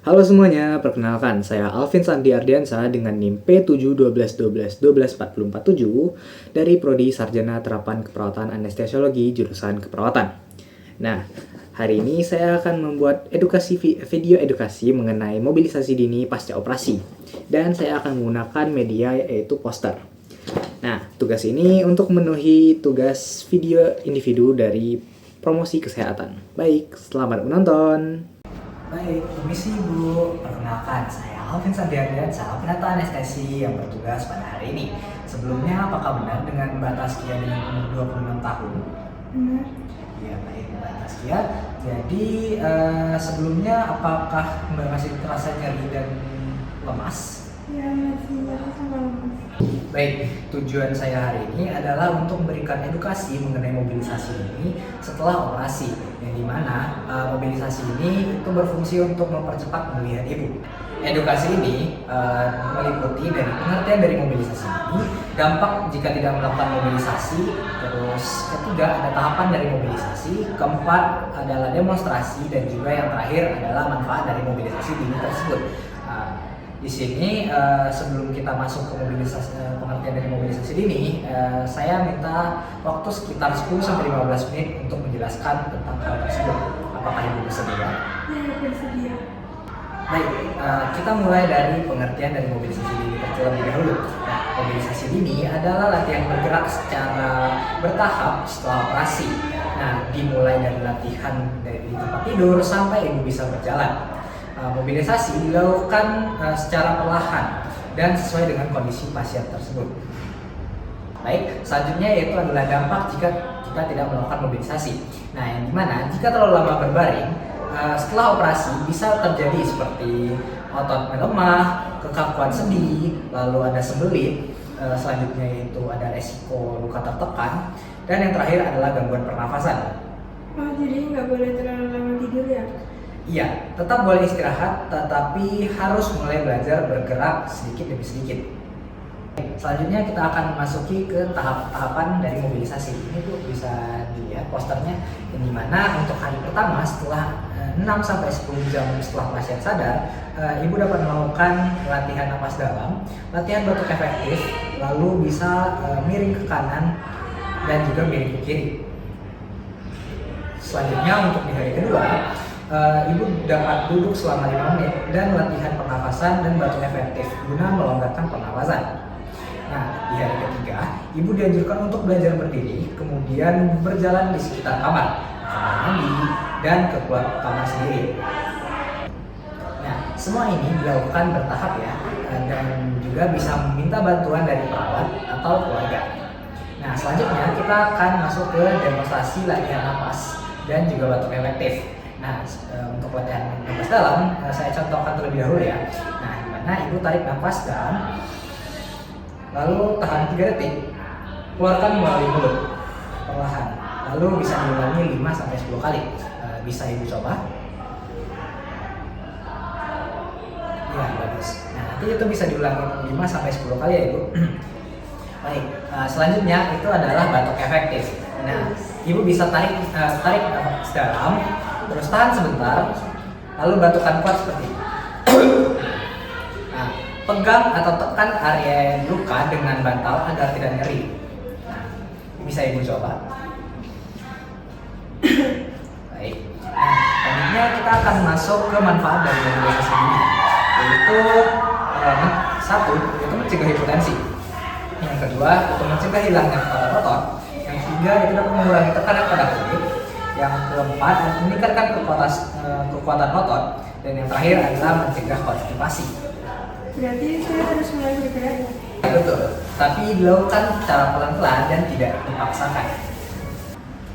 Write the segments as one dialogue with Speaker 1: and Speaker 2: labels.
Speaker 1: Halo semuanya, perkenalkan saya Alvin Sandi Ardiansa dengan NIM P71212124047 dari Prodi Sarjana Terapan Keperawatan Anestesiologi jurusan Keperawatan. Nah, hari ini saya akan membuat video edukasi mengenai mobilisasi dini pasca operasi dan saya akan menggunakan media yaitu poster. Nah, tugas ini untuk memenuhi tugas video individu dari promosi kesehatan. Baik, selamat menonton. Baik, permisi Bu. Perkenalkan, saya Alvin Sandiardiansa, penata anestesi yang bertugas pada hari ini. Sebelumnya, apakah benar dengan Mbak Taskia dengan umur 26 tahun?
Speaker 2: Benar.
Speaker 1: Iya, baik Mbak Taskia. Jadi, sebelumnya apakah Mbak masih terasa nyeri dan lemas?
Speaker 2: Ya, masih nyeri sama lemas.
Speaker 1: Baik, tujuan saya hari ini adalah untuk memberikan edukasi mengenai mobilisasi ini setelah operasi, yang dimana mobilisasi ini itu berfungsi untuk mempercepat pemulihan ibu. Edukasi ini meliputi dari pengertian dari mobilisasi ini, dampak jika tidak melakukan mobilisasi, terus ketiga ada tahapan dari mobilisasi, keempat adalah demonstrasi, dan juga yang terakhir adalah manfaat dari mobilisasi dini tersebut. Di sini sebelum kita masuk ke pengertian dari mobilisasi dini, saya minta waktu sekitar 10-15 menit untuk menjelaskan tentang hal tersebut. Apakah Ibu bersedia?
Speaker 2: Ya, bersedia.
Speaker 1: Baik, kita mulai dari pengertian dari mobilisasi dini terlebih dahulu. Nah, mobilisasi dini adalah latihan bergerak secara bertahap setelah operasi. Nah, dimulai dari latihan dari tempat tidur sampai Ibu bisa berjalan. Mobilisasi dilakukan secara perlahan dan sesuai dengan kondisi pasien tersebut. Baik, selanjutnya yaitu adalah dampak jika kita tidak melakukan mobilisasi. Nah, yang dimana jika terlalu lama berbaring, setelah operasi bisa terjadi seperti otot melemah, kekakuan sendi, lalu ada sembelit, selanjutnya yaitu ada resiko luka tertekan, dan yang terakhir adalah gangguan pernafasan.
Speaker 2: Oh, jadi nggak boleh terlalu lama tidur ya?
Speaker 1: Iya, tetap boleh istirahat, tetapi harus mulai belajar bergerak sedikit demi sedikit. Selanjutnya kita akan memasuki ke tahapan dari mobilisasi. Ini tuh bisa dilihat posternya, yang dimana untuk hari pertama setelah 6-10 jam setelah pasien sadar, Ibu dapat melakukan latihan napas dalam, latihan batuk efektif, lalu bisa miring ke kanan dan juga miring ke kiri. Selanjutnya untuk di hari kedua, Ibu dapat duduk selama 5 menit dan latihan pernafasan dan batuk efektif guna melonggarkan pernafasan. Nah, di hari ketiga, Ibu dianjurkan untuk belajar berdiri, kemudian berjalan di sekitar kamar mandi, dan ke kamar sendiri. Nah, semua ini dilakukan bertahap ya, dan juga bisa meminta bantuan dari perawat atau keluarga. Nah, selanjutnya kita akan masuk ke demonstrasi latihan napas dan juga batuk efektif. Nah, untuk latihan napas dalam, saya contohkan terlebih dahulu ya. Nah, dimana Ibu tarik napas dalam, lalu tahan 3 detik, keluarkan melalui mulut, perlahan. Lalu bisa diulangi 5-10 kali. Bisa Ibu coba? Ya, bagus. Nah, nanti itu bisa diulangi 5-10 kali ya Ibu. Baik, selanjutnya itu adalah batuk efektif. Nah, Ibu bisa tarik napas dalam, terus tahan sebentar, lalu batukkan kuat seperti ini. Nah, pegang atau tekan area luka dengan bantal agar tidak nyeri. Nah, bisa Ibu coba. Baik. Nah, selanjutnya kita akan masuk ke manfaat dari mobilisasi ini, yaitu satu, yaitu mencegah hipotensi. Yang kedua, untuk mencegah hilangnya kekuatan otot. Yang ketiga, itu dapat mengurangi tekanan pada kulit. Yang keempat, meningkatkan kekuatan otot. Dan yang terakhir adalah mencegah konstipasi.
Speaker 2: Berarti saya harus mulai bergerak ya?
Speaker 1: Betul, tapi dilakukan secara pelan-pelan dan tidak dipaksakan.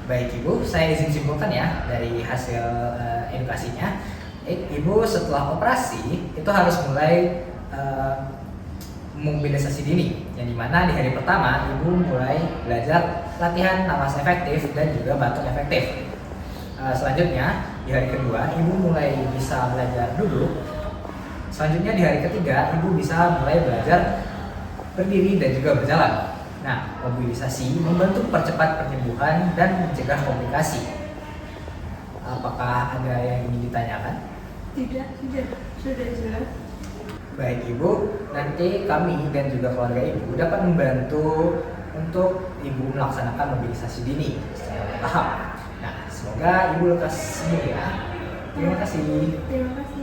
Speaker 1: Baik Ibu, saya izin simpulkan ya dari hasil edukasinya. Ibu setelah operasi itu harus mulai mobilisasi dini, yang dimana di hari pertama Ibu mulai belajar latihan napas efektif dan juga batuk efektif. Selanjutnya di hari kedua Ibu mulai bisa belajar duduk. Selanjutnya di hari ketiga Ibu bisa mulai belajar berdiri dan juga berjalan. Nah, mobilisasi membantu mempercepat penyembuhan dan mencegah komplikasi. Apakah ada yang ingin ditanyakan?
Speaker 2: Tidak, sudah jelas.
Speaker 1: Baik Ibu, nanti kami dan juga keluarga Ibu dapat membantu untuk Ibu melaksanakan mobilisasi dini secara bertahap. Nah, semoga Ibu lekas sembuh ya. Terima kasih.
Speaker 2: Terima kasih.